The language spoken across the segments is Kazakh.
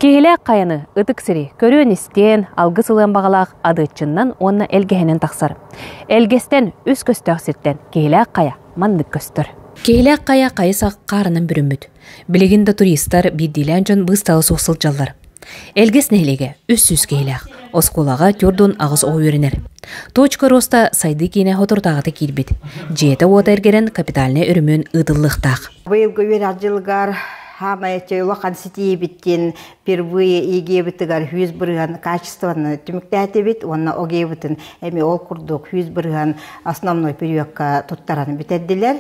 Kehilä qayаны ıtık siri körüön istien algı sılığın bağalaq adıçından onna elgehenen taqsar. Elgesten üs köstöksitten kehilä qaya mandık köstör. Kehilä qaya qayısaq qarının bürünmüt. Bileginde turistar biddilen jön bıstalı soğsılcallar. Elges nehlege üs kehilä. Oskolağa türdün ağız oğu öğrenir. Toçka rosta saydı kine hotortağıtı kilbit. Jete oğda ergeren kapitaline örümün ıdıllıqtaq. Быйылгы веражылгар хамайчы лоқан сити биттин первые игебитигар хүз бырган качествоны түмүктәтебит, онна огебитин эми ол курдук хүз бырган основной периодка туттараны битердилер.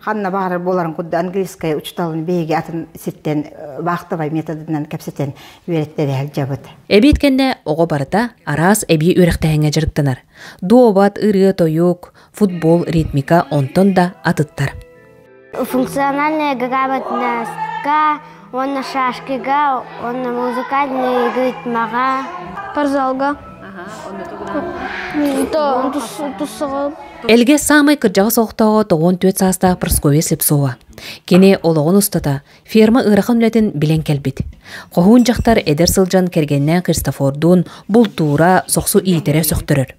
Ханна бары боларын кудда английская учталын беге атын ситтен вақтывай методынан кепсетен үйреттері әлжабыт. Эбиткенде ого барыта арас эби үректәһеңе жырыктанар. Дуобат, ыры, тоюк, футбол, ритмика онтон да атыттар. Функциональная грамотностька, он шашкига, он музыкальный ритмага, парзалга. Элге самый кыржағы соқтағы 94 састағы Прасковья Слепцова. Кене олығын ұстата, ферма ырақын үлетін білен кәлбет. Қоғын жақтар әдер сылжан кергеннен Кристофордун бұл тура соқсу иетере сөқтірір.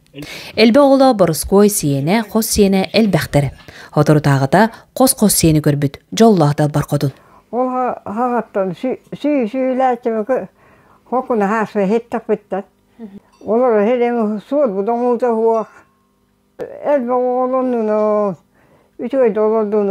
Әлбе ола Борыской сиене, қос сиене әлбәқтірі. Хотыры тағыда қос сиені көрбіт, жоллағдал бар қодын. Ол ғағаттан сүй-ләтімі қоқына хасы хеттақ біттат. Олар хедемі суыр бұдан ұлта хуақ. Әлбе оғылынын үтігі долырдың,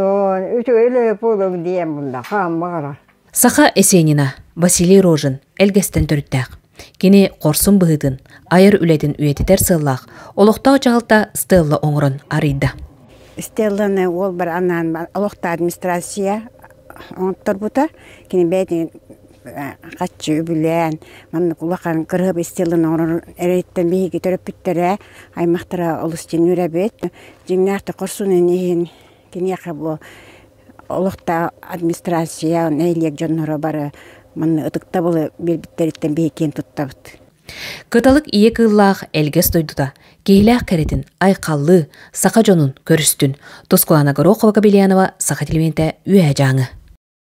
үтігі әлі болың дейін бұнда қам бағара. Саха Есенина, Василий Рожин, әлгестен түріттәқ. Кені қорсын бұғыдын, айыр үлетін үйететер сыллақ, олықтау жағылта Стелла оңырын арыйда. Стелланы ол бір анан олықта администрация оңыттыр бұта. Кені бәйтін қатшы үбілен, манны құлаққан қырғып Стелланы оңырын әреттен бейге төріп біттірі, аймақтыра олыстен үрәбет. Жеңнәқті қорсуны нейін кені қабыл олықта администрация нәйлек жонлары бары манны ұтықта болы белбіттереттен бейкен тұттабыд. Кыталык ие кыллах элгес дойдута. Кейлах керетин айқаллы, сақа жонун көрістін. Тоскулана Горохова Кабельянова, Сақа телевенте үйә жаңы.